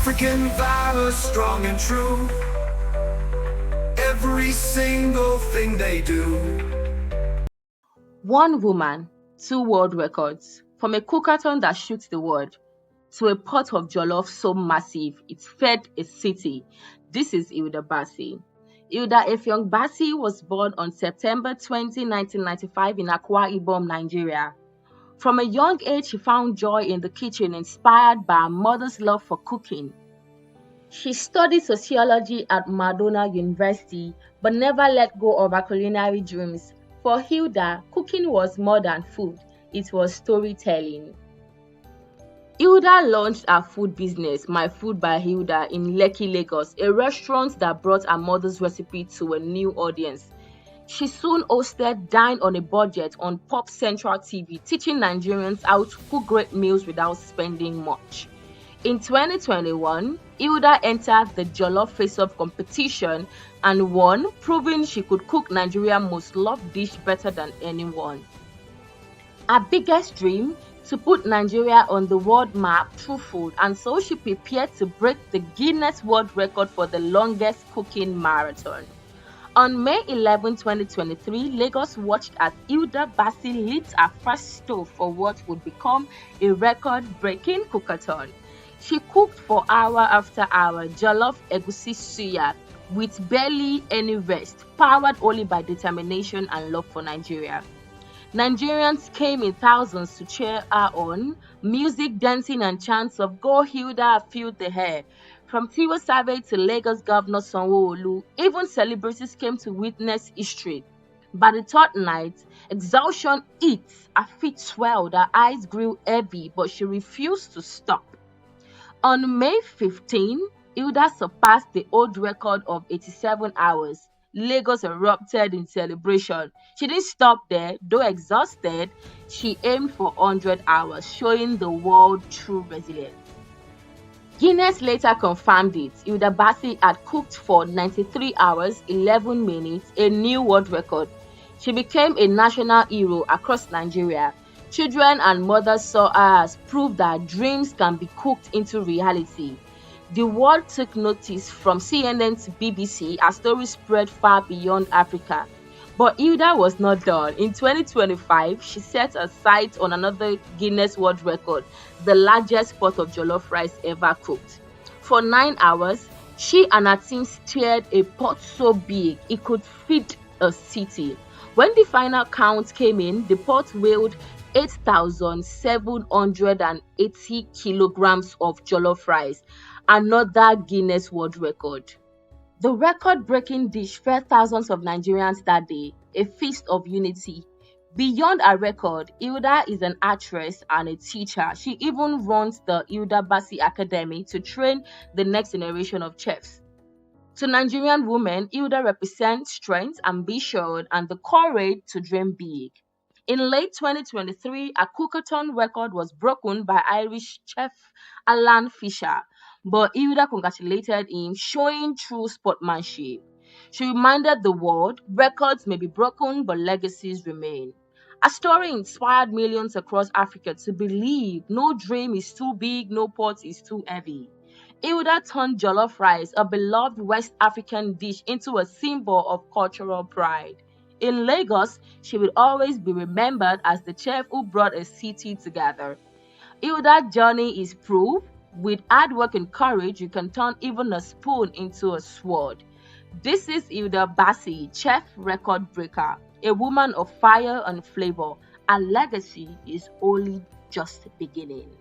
African valor, strong and true. Every single thing they do. One woman, 2 world records. From a cookathon that shoots the world to a pot of jollof so massive it fed a city. This is Hilda Baci. Hilda Effiong Bassey was born on September 20, 1995 in Akwa Ibom, Nigeria. From a young age, she found joy in the kitchen, inspired by her mother's love for cooking. She studied sociology at Madonna University, but never let go of her culinary dreams. For Hilda, cooking was more than food, it was storytelling. Hilda launched her food business, My Food by Hilda, in Lekki, Lagos, a restaurant that brought her mother's recipe to a new audience. She soon hosted Dine on a Budget on Pop Central TV, teaching Nigerians how to cook great meals without spending much. In 2021, Hilda entered the Jollof Face-Off competition and won, proving she could cook Nigeria's most loved dish better than anyone. Her biggest dream? To put Nigeria on the world map through food, and so she prepared to break the Guinness World Record for the longest cooking marathon. On May 11, 2023, Lagos watched as Hilda Baci lit her first stove for what would become a record-breaking cookathon. She cooked for hour after hour jollof egusi suya with barely any rest, powered only by determination and love for Nigeria. Nigerians came in thousands to cheer her on. Music, dancing, and chants of "Go Hilda" filled the air. From Tiwa Savage to Lagos Governor Sanwo-Olu, even celebrities came to witness history. By the third night, exhaustion hit, her feet swelled, her eyes grew heavy, but she refused to stop. On May 15, Hilda surpassed the old record of 87 hours. Lagos erupted in celebration. She didn't stop there. Though exhausted, she aimed for 100 hours, showing the world true resilience. Guinness later confirmed it. Hilda Baci had cooked for 93 hours, 11 minutes, a new world record. She became a national hero across Nigeria. Children and mothers saw her as proof that dreams can be cooked into reality. The world took notice, from CNN to BBC, as stories spread far beyond Africa. But Hilda was not done. In 2025, she set her sights on another Guinness World Record, the largest pot of jollof rice ever cooked. For 9 hours, she and her team stirred a pot so big it could feed a city. When the final count came in, the pot weighed 8,780 kilograms of jollof rice, another Guinness World Record. The record-breaking dish fed thousands of Nigerians that day, a feast of unity. Beyond her record, Hilda is an actress and a teacher. She even runs the Hilda Baci Academy to train the next generation of chefs. To Nigerian women, Hilda represents strength, ambition, and the courage to dream big. In late 2023, a cookathon record was broken by Irish chef Alan Fisher, but Hilda congratulated him, showing true sportsmanship. She reminded the world, records may be broken, but legacies remain. Her story inspired millions across Africa to believe no dream is too big, no pot is too heavy. Hilda turned jollof rice, a beloved West African dish, into a symbol of cultural pride. In Lagos, she will always be remembered as the chef who brought a city together. Hilda's journey is proof. With hard work and courage, you can turn even a spoon into a sword. This is Hilda Baci, chef record breaker, a woman of fire and flavor. Her legacy is only just beginning.